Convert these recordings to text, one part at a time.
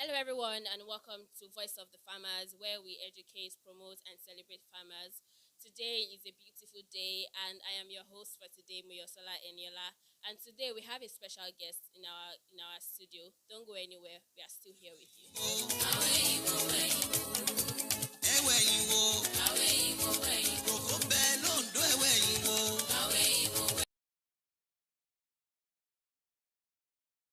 Hello, everyone, and welcome to Voice of the Farmers, where we educate, promote, and celebrate farmers. Today is a beautiful day, and I am your host for today, Moyosola Eniola. And today we have a special guest in our studio. Don't go anywhere; we are still here with you.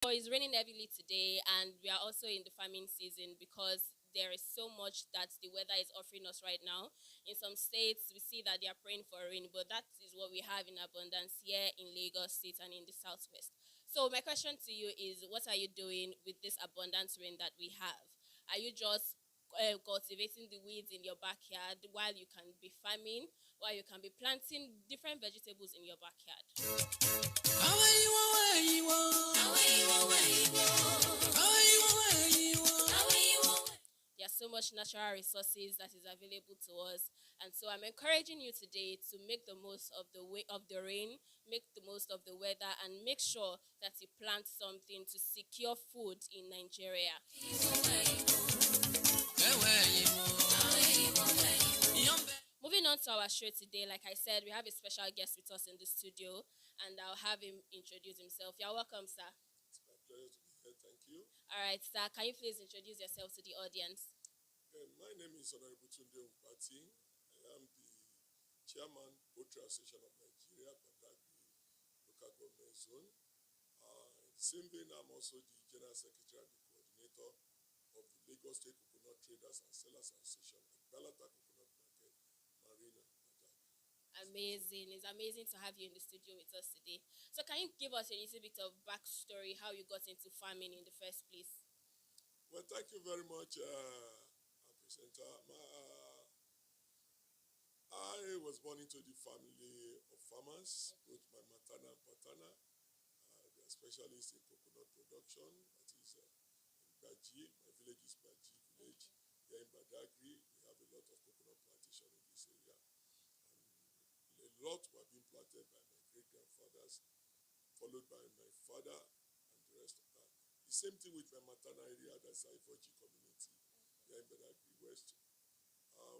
So it's raining heavily today, and we are also in the farming season because there is so much that the weather is offering us right now. In some states, we see that they are praying for rain, but that is what we have in abundance here in Lagos State and in the southwest. So my question to you is, what are you doing with this abundant rain that we have? Are you just cultivating the weeds in your backyard while you can be farming, while you can be planting different vegetables in your backyard? There are so much natural resources that is available to us, and so I'm encouraging you today to make the most of the rain, make the most of the weather, and make sure that you plant something to secure food in Nigeria. Moving on to our show today, like I said, we have a special guest with us in the studio, and I'll have him introduce himself. You're welcome, sir. It's my pleasure to be here. Thank you. All right, sir. Can you please introduce yourself to the audience? My name is Honorable Tunde Umpati. I am the chairman, Poultry Association of Nigeria, BADAGRY, local government zone. In the same vein, I'm also the general secretary and the coordinator of the Lagos State Coconut Traders and Sellers Association at Balata Coconut Market, Marina, BADAGRY. Amazing. It's amazing to have you in the studio with us today. So can you give us a little bit of backstory, how you got into farming in the first place? Well, thank you very much, presenter. I was born into the family of farmers, both my maternal and paternal. They are specialists in coconut production. That is in Baji. My village is Baji village. Here in Badagry, we have a lot of coconut plantation in this area. And a lot were being planted by my great-grandfathers, followed by my father and the rest of that. The same thing with my maternal area, that's Ivoji community, here in Badagry West.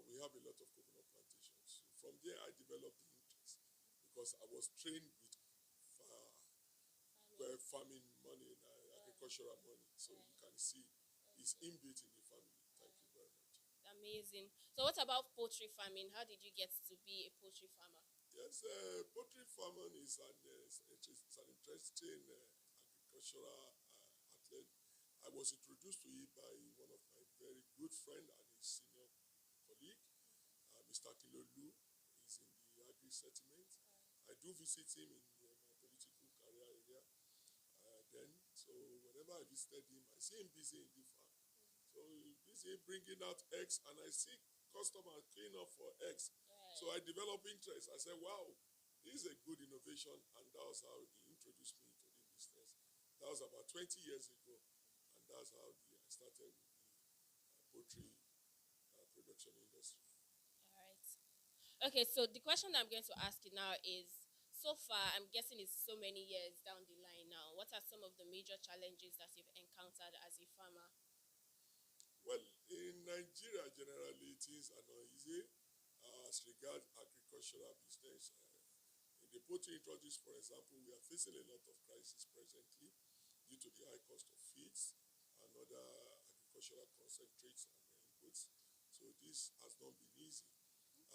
We have a lot of coconut plantations. From there, I developed the interest because I was trained with farming money, agricultural money. So you can see it's inbuilt in the family. Thank you very much. Amazing. So what about poultry farming? How did you get to be a poultry farmer? Yes, poultry farming is an interesting agricultural outlet. I was introduced to it by one of my very good friend and his senior colleague, Mr. Kilolu. He's in the agri settlement. I do visit him in my political career area so whenever I visited him, I see him busy in the farm. So he's busy bringing out eggs, and I see customers clean up for eggs. Right. So I developed interest. I said, wow, this is a good innovation, and that was how he introduced me to the business. That was about 20 years ago, and that's how I started with the poultry production industry. All right. Okay, so the question that I'm going to ask you now is, so far, I'm guessing it's so many years down the line now, what are some of the major challenges that you've encountered as a farmer? Well, in Nigeria, generally, things are not easy as regards agricultural business. In the poultry industry, for example, we are facing a lot of crisis presently due to the high cost of feeds and other agricultural concentrates and inputs. So this has not been easy.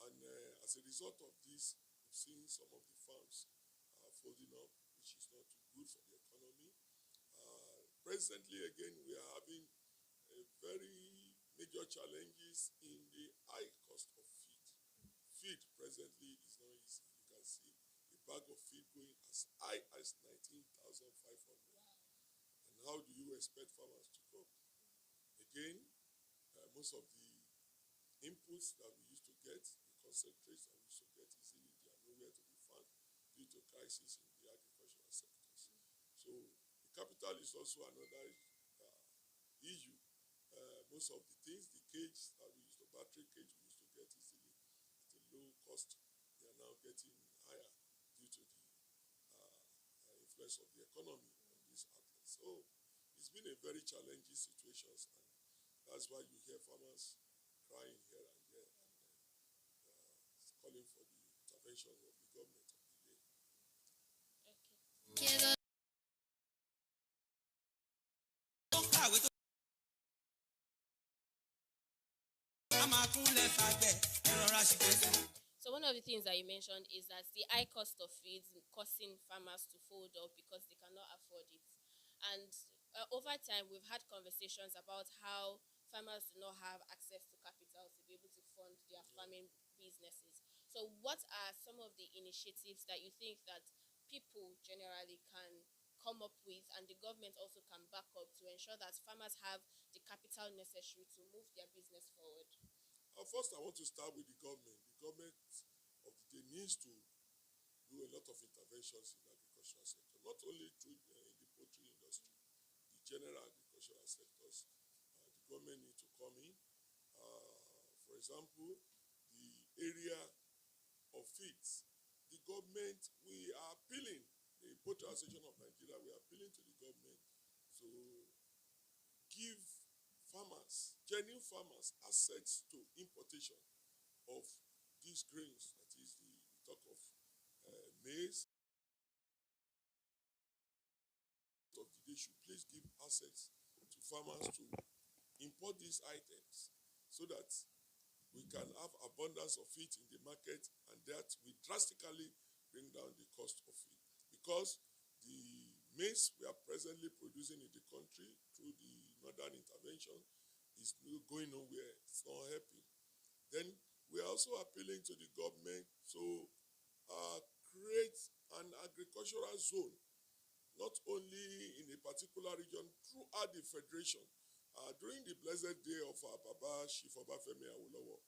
And as a result of this, we've seen some of the farms folding up, which is not too good for the economy. Presently, again, we are having a very major challenges in the high cost of feed. Feed presently is not easy. You can see a bag of feed going as high as 19,500. Wow. And how do you expect farmers to cope? Again, most of the inputs that we used to get, the concentrates that we used to get easily, they are nowhere to be found due to crisis in the agricultural sectors. So the capital is also another issue. Most of the things, the cage that we used to, battery cage we used to get easily at a low cost, they are now getting higher due to the influence of the economy on this outlet. So it's been a very challenging situation, and that's why you hear farmers crying here and there and calling for the intervention of the government of the day. Okay. So one of the things that you mentioned is that the high cost of feeds causing farmers to fold up because they cannot afford it. And over time, we've had conversations about how farmers do not have access to capital to be able to fund their farming businesses. So what are some of the initiatives that you think that people generally can come up with and the government also can back up to ensure that farmers have the capital necessary to move their business forward? First, I want to start with the government. The government of the day needs to do a lot of interventions in the agricultural sector, not only through in the poultry industry, the general agricultural sectors. The government needs to come in. For example, the area of feeds. The government, we are appealing, the Poultry Association of Nigeria, we are appealing to the government to give farmers, genuine farmers, access to importation of these grains. That is, we talk of maize. They should please give access to farmers to import these items so that we can have abundance of it in the market, and that will drastically bring down the cost of it. Because the maize we are presently producing in the country through the northern intervention is going nowhere. It's not helping. Then we are also appealing to the government to create an agricultural zone, not only in a particular region, throughout the federation. During the blessed day of our Baba Chief Obafemi Awolowo,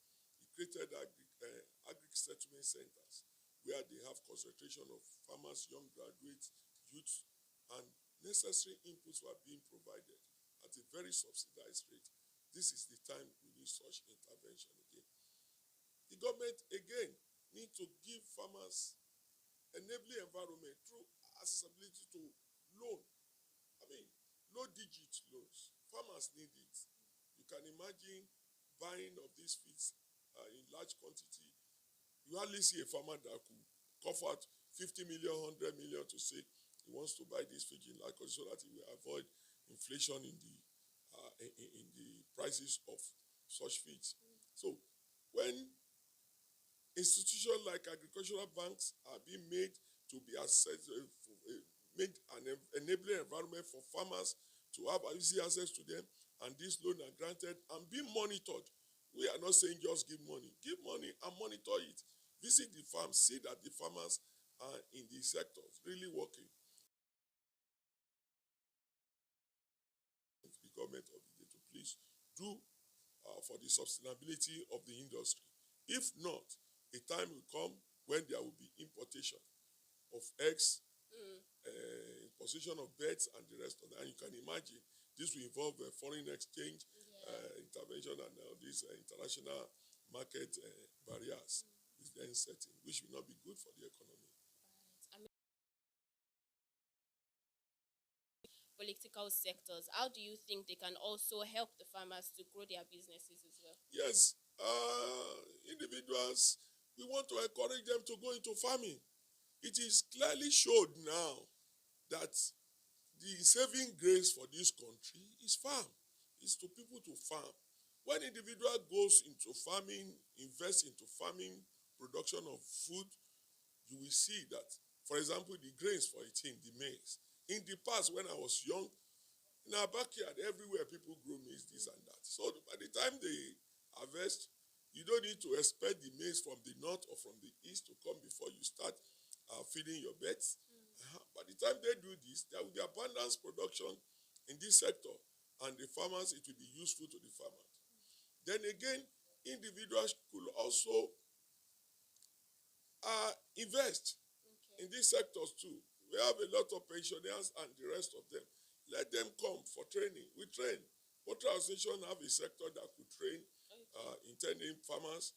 he created agri settlement centers where they have concentration of farmers, young graduates, youth, and necessary inputs were being provided at a very subsidized rate. This is the time we need such intervention again. The government, again, need to give farmers enabling environment through accessibility to loan. I mean, low-digit loans. Farmers need it. You can imagine buying of these feeds in large quantity. You hardly see a farmer that could cough out 50 million, 100 million to say he wants to buy this feed in large quantity so that he will avoid inflation in the prices of such feeds. So when institutions like agricultural banks are being made to be made an enabling environment for farmers to have easy access to them, and these loans are granted and being monitored. We are not saying just give money. Give money and monitor it. Visit the farms, see that the farmers are in these sectors really working. The government of the day to please do for the sustainability of the industry. If not, a time will come when there will be importation of eggs, imposition of beds, and the rest of that. And you can imagine this will involve foreign exchange intervention and these international market barriers is then setting, which will not be good for the economy. Right. Political sectors, how do you think they can also help the farmers to grow their businesses as well? Yes, individuals, we want to encourage them to go into farming. It is clearly showed now that the saving grace for this country is farm. It's to people to farm. When individual goes into farming, invests into farming, production of food, you will see that, for example, the grains for eating, the maize. In the past, when I was young, in our backyard, everywhere people grow maize, this and that. So by the time they harvest, you don't need to expect the maize from the north or from the east to come before you start feeding your birds. By the time they do this, there will be abundance production in this sector, and the farmers, it will be useful to the farmers. Then again, individuals could also invest in these sectors too. We have a lot of pensioners and the rest of them. Let them come for training. We train. Poultry Association have a sector that could train intending farmers.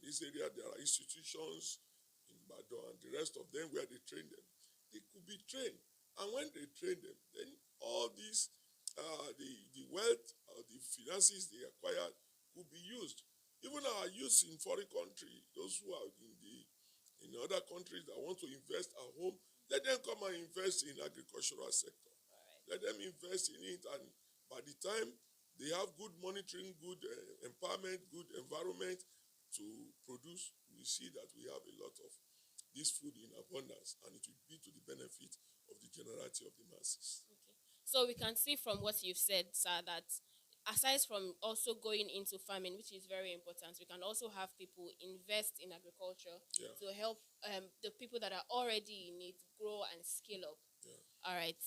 This area, there are institutions in Badon and the rest of them where they train them. They could be trained. And when they train them, then all these the wealth or the finances they acquired could be used. Even our youth in foreign country, those who are in other countries that want to invest at home, let them come and invest in agricultural sector. Let them invest in it, and by the time they have good monitoring, good empowerment, good environment to produce, we see that we have a lot of this food in abundance, and it will be to the benefit of the generality of the masses. Okay. So we can see from what you've said, sir, that aside from also going into farming, which is very important, we can also have people invest in agriculture to help the people that are already in it grow and scale up. All right.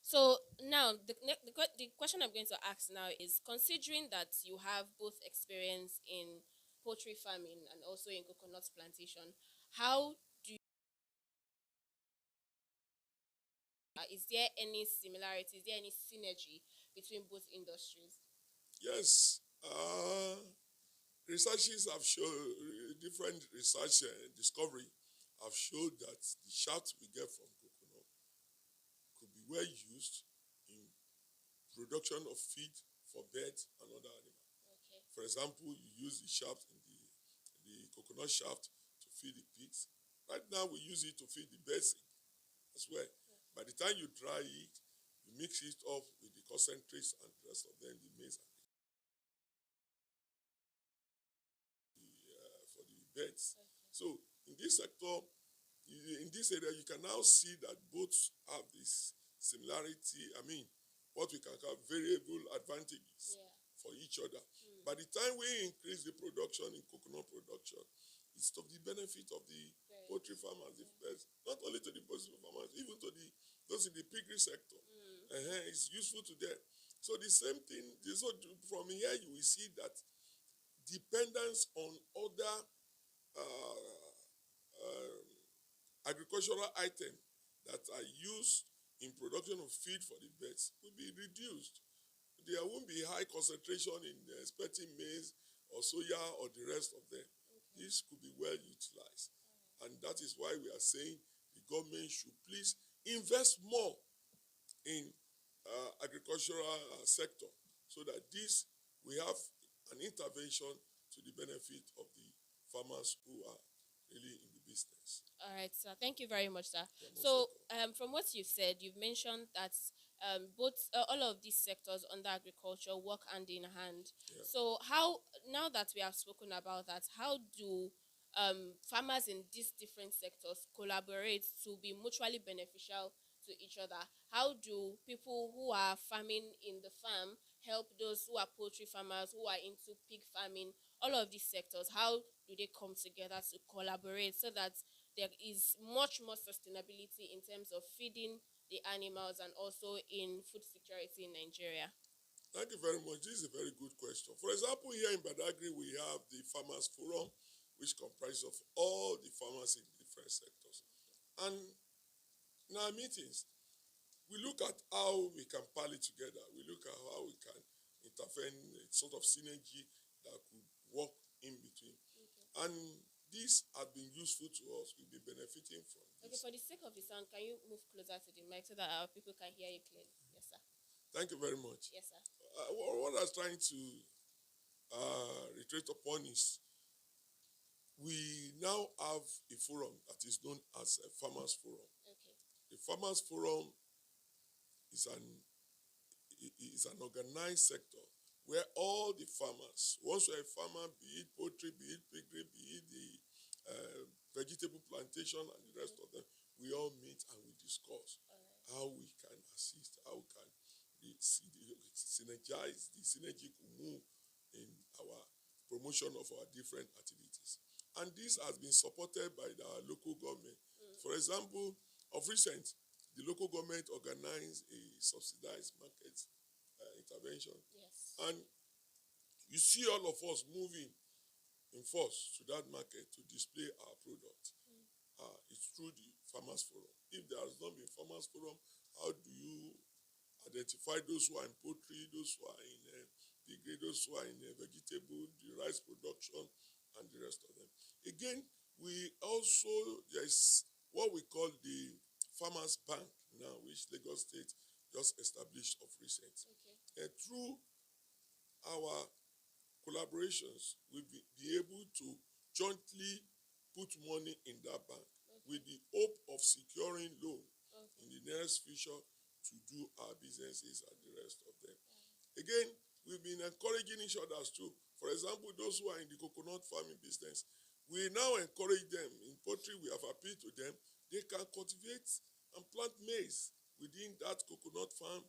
So now the question I'm going to ask now is, considering that you have both experience in poultry farming and also in coconut plantation, how do you, is there any similarity, is there any synergy between both industries? Yes. Researches have shown, different research discovery have showed that the shaft we get from coconut could be well used in production of feed for birds and other animals. Okay. For example, you use the shaft in the coconut shaft to feed the pigs. Right now, we use it to feed the birds as well. Yeah. By the time you dry it, you mix it up with the concentrates and the rest of them, the maize and for the birds. Okay. So in this sector, in this area, you can now see that both have this similarity. I mean, what we can call variable advantages for each other. By the time we increase the production in coconut production, it's to the benefit of the poultry farmers, the birds, not only to the poultry farmers, even to those in the piggery sector. It's useful to them. So the same thing, so from here you will see that dependence on other agricultural items that are used in production of feed for the birds will be reduced. There won't be high concentration in expecting maize or soya or the rest of them. Okay. This could be well utilized. And that is why we are saying the government should please invest more in agricultural sector, so that this we have an intervention to the benefit of the farmers who are really in the business. All right, sir. Thank you very much, sir. So, from what you've said, you've mentioned that both all of these sectors under agriculture work hand in hand. Yeah. So, how, now that we have spoken about that, how do farmers in these different sectors collaborate to be mutually beneficial to each other? How do people who are farming in the farm help those who are poultry farmers, who are into pig farming, all of these sectors? How do they come together to collaborate so that there is much more sustainability in terms of feeding the animals and also in food security in Nigeria? Thank you very much. This is a very good question. For example, here in Badagry, we have the Farmers Forum, which comprises of all the farmers in different sectors. And in our meetings, we look at how we can pally together. We look at how we can intervene, a sort of synergy that could work in between. Okay. And this has been useful to us. We've been benefiting from this. Okay, for the sake of the sound, can you move closer to the mic so that our people can hear you clearly? Yes, sir. Thank you very much. Yes, sir. What I was trying to reiterate upon is we now have a forum that is known as a Farmers Forum. Okay. The Farmers Forum is an organized sector where all the farmers, once you're a farmer, be it poultry, be it piggery, be it the vegetable plantation and the rest of them, we all meet and we discuss how we can assist, how we can synergize, the synergy could move in our promotion of our different activities. And this has been supported by the local government. For example, of recent, the local government organized a subsidized market intervention. Yes. And you see all of us moving in force to that market to display our product. It's through the Farmers Forum. If there has not been Farmers Forum, how do you identify those who are in poultry, those who are in piggery, those who are in vegetable, the rice production, and the rest of them? Again, We also, there's what we call the Farmers Bank now, which Lagos State just established of recent. Okay. And through our collaborations, we'll be able to jointly put money in that bank with the hope of securing loan in the nearest future to do our businesses and the rest of them. Again, we've been encouraging each other too. For example, those who are in the coconut farming business, we now encourage them. In poultry, we have appealed to them. They can cultivate and plant maize within that coconut farm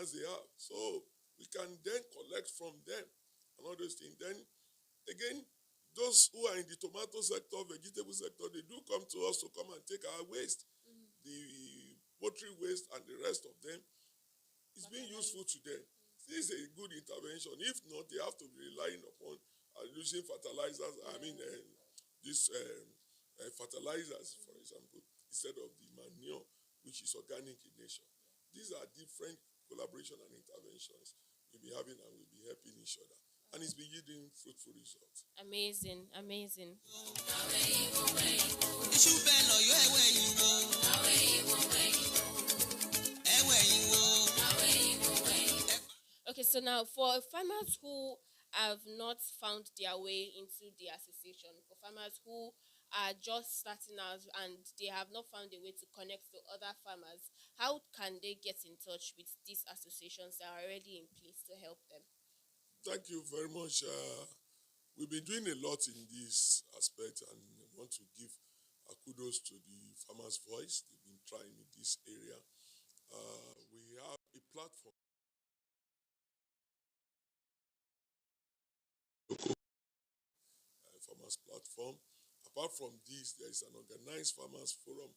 as they have. So we can then collect from them and all those things. Then, again, those who are in the tomato sector, vegetable sector, they do come to us to come and take our waste. The poultry waste and the rest of them is being useful to them. This is a good intervention. If not, they have to be relying upon using fertilizers. Fertilizers, for example, instead of the manure, which is organic in nature. These are different collaboration and interventions we'll be having, and we'll be helping each other. And it's been yielding fruitful results. Amazing, amazing. Okay, so now for farmers who have not found their way into the association, for farmers who are just starting out and they have not found a way to connect to other farmers, how can they get in touch with these associations that are already in place to help them? Thank you very much. We've been doing a lot in this aspect, and I want to give kudos to the Farmers' Voice. They've been trying in this area. We have a platform, Farmers Platform. Apart from this, there is an organized Farmers Forum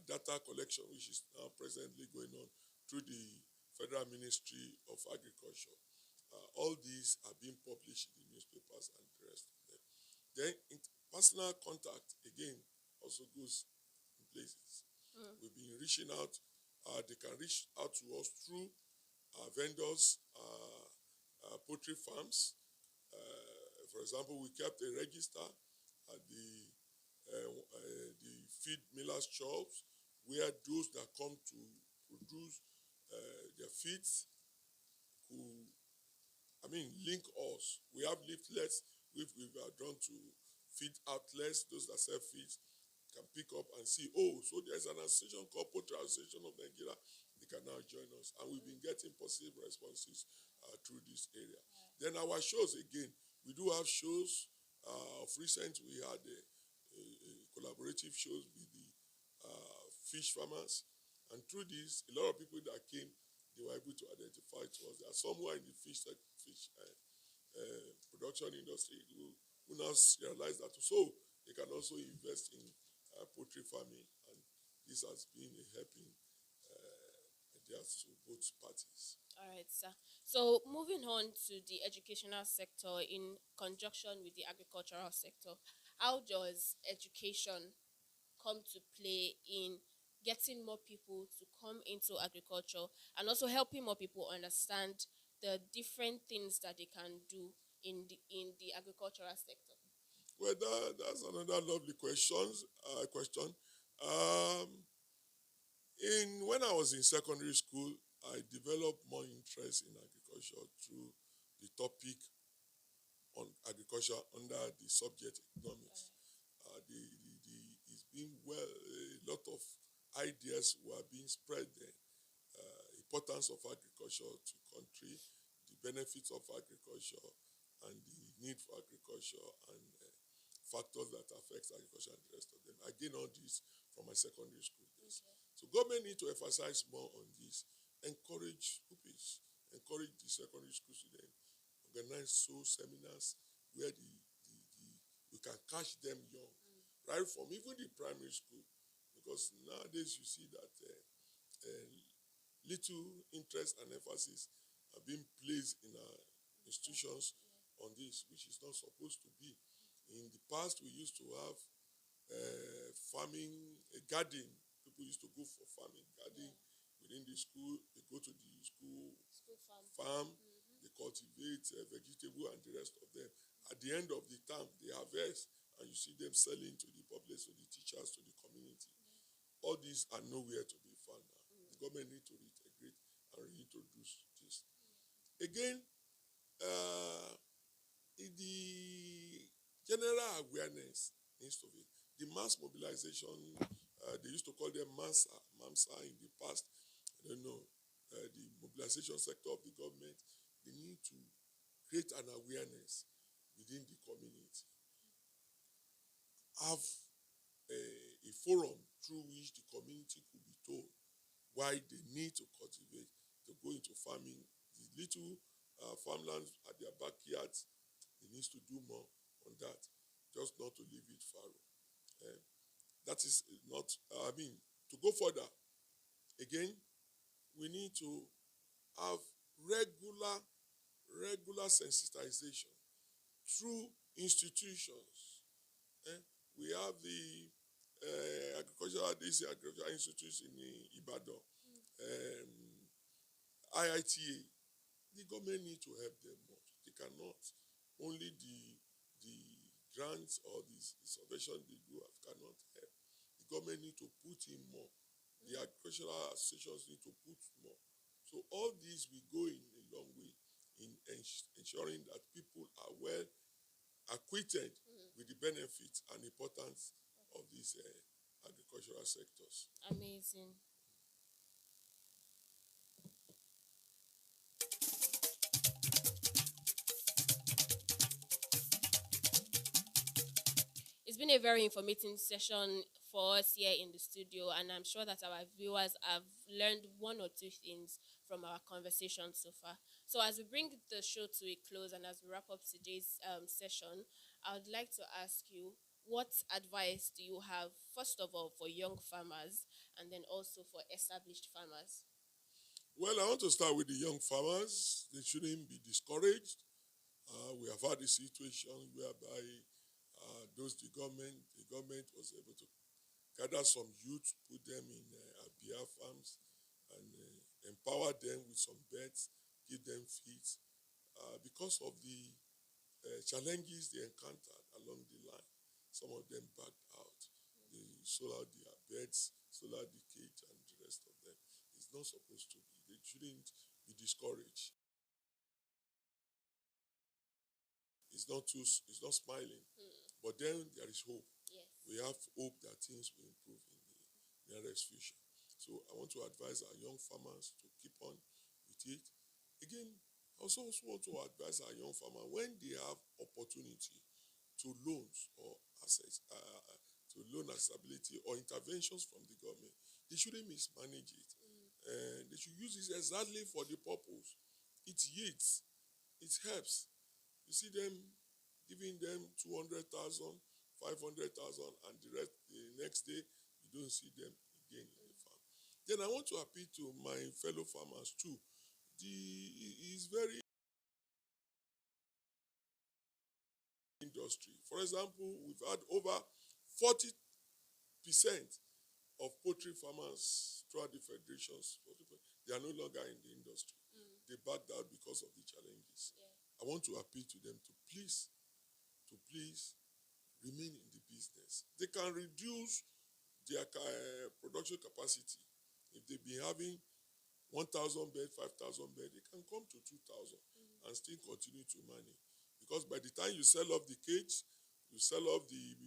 data collection, which is now presently going on through the Federal Ministry of Agriculture. All these are being published in the newspapers and the rest of them. Then personal contact, again, also goes in places. We've been reaching out. They can reach out to us through vendors, poultry farms. For example, we kept a register at the feed millers' shops, where those that come to produce their feeds could, link us. We have leaflets which we are drawn to feed outlets. Those that sell feeds can pick up and see, so there's an association called Poultry Association of Nigeria. They can now join us. And we've been getting positive responses through this area. Then our shows, again, we do have shows. Of recent, we had a collaborative shows with the fish farmers. And through this, a lot of people that came, they were able to identify to us. There are some who are in the fish production industry who now realize that so they can also invest in poultry farming, and this has been a helping idea to both parties. All right, sir. So moving on to the educational sector in conjunction with the agricultural sector, how does education come to play in getting more people to come into agriculture and also helping more people understand the different things that they can do in the agricultural sector? Well, that's another lovely question. When I was in secondary school, I developed more interest in agriculture through the topic on agriculture under the subject economics. It's been a lot of ideas were being spread there. Importance of agriculture to country, the benefits of agriculture, and the need for agriculture, and factors that affect agriculture and the rest of them. I gained all this from my secondary school days. So government need to emphasize more on this, encourage pupils, encourage the secondary school students, organize seminars where we can catch them young, right from even the primary school, because nowadays you see that little interest and emphasis are being placed in our institutions on this, which is not supposed to be. In the past, we used to have farming, a garden. People used to go for farming, garden within the school. They go to the school farm. They cultivate vegetable and the rest of them. At the end of the term, they harvest and you see them selling to the public, to the teachers, to the community. All these are nowhere to be found now. The government need to reintegrate and reintroduce this. Again, the general awareness needs to be, the mass mobilization, they used to call them MAMSA in the past. I don't know, the mobilization sector of the government, they need to create an awareness within the community. Have a forum through which the community could be told why they need to cultivate, to go into farming. The little farmlands at their backyards, they need to do more on that, just not to leave it fallow. That is not, to go further, again, we need to have regular sensitization through institutions. We have the agricultural institutes in Ibadan, IITA. The government need to help them more. They cannot. Only the grants or the subvention they do have cannot help. The government need to put in more. The agricultural associations need to put more. So all these will go in a long way in ensuring that people are well acquainted with the benefits and importance of these agricultural sectors. Amazing. It's been a very informative session for us here in the studio, and I'm sure that our viewers have learned one or two things from our conversation so far. So as we bring the show to a close and as we wrap up today's session, I would like to ask you, what advice do you have, first of all, for young farmers and then also for established farmers? Well, I want to start with the young farmers. They shouldn't be discouraged. We have had a situation whereby the government was able to gather some youth, put them in beer farms, and empower them with some beds, give them feed. Because of the challenges they encountered along the line, some of them backed out. They sold out their beds, sold out the cage, and the rest of them. It's not supposed to be. They shouldn't be discouraged. It's not smiling. But then there is hope. Yes. We have hope that things will improve in the nearest future. So I want to advise our young farmers to keep on with it. Again, I also want to advise our young farmers, when they have opportunity to loans or assets, to loan accessibility or interventions from the government, they shouldn't mismanage it. They should use it exactly for the purpose. It yields. It helps. You see them giving them 200,000, 500,000, and the next day you don't see them again in the farm. Then I want to appeal to my fellow farmers too. It's very industry. For example, we've had over 40% of poultry farmers throughout the federations. They are no longer in the industry. They backed out because of the challenges. Yeah. I want to appeal to them to please remain in the business. They can reduce their production capacity. If they've been having 1,000 bed, 5,000 bed, they can come to 2,000 and still continue to manage. Because by the time you sell off the cage, you sell off the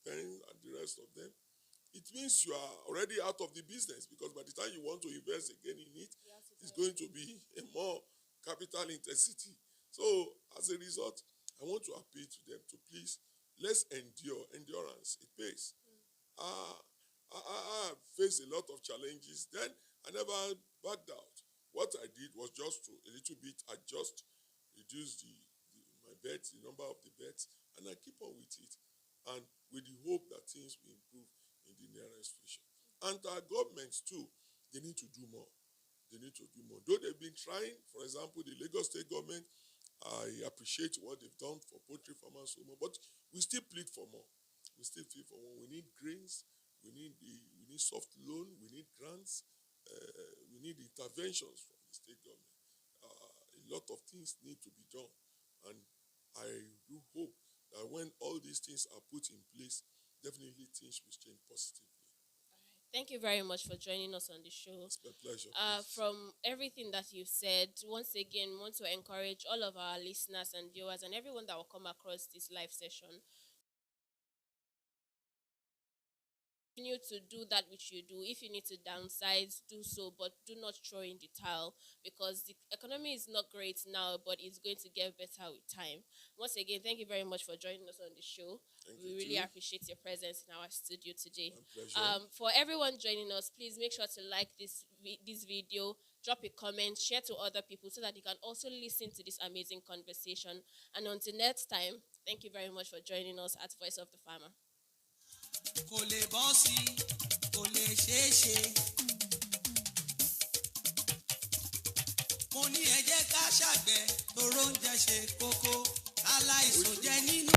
pen and the rest of them, it means you are already out of the business, because by the time you want to invest again in it, it's going to be a more capital intensity. So as a result, I want to appeal to them to please, let's endure. Endurance, it pays. I faced a lot of challenges. Then I never backed out. What I did was just to a little bit adjust, reduce my beds, the number of the beds, and I keep on with it. And with the hope that things will improve in the nearest future. And our governments too, they need to do more. They need to do more. Though they've been trying, for example, the Lagos State government, I appreciate what they've done for poultry farmers so much, but we still plead for more. We still plead for more. We need grains. We need soft loan. We need grants. We need interventions from the state government. A lot of things need to be done, and I do hope that when all these things are put in place, definitely things will change positively. Thank you very much for joining us on the show. It's my pleasure. From everything that you've said, once again, want to encourage all of our listeners and viewers and everyone that will come across this live session. Continue to do that which you do. If you need to downsize, do so, but do not throw in the towel, because the economy is not great now, but it's going to get better with time. Once again, thank you very much for joining us on the show. We really appreciate your presence in our studio today. My pleasure. For everyone joining us, please make sure to like this video, drop a comment, share to other people so that they can also listen to this amazing conversation. And until next time, thank you very much for joining us at Voice of the Farmer. Kò lè bọ́ sí, kò lè ṣeé ṣe. Mo ní ẹ jẹ́ ká ṣàgbẹ̀ toró ń jẹ ṣe kókó, aláìsàn jẹ nínú.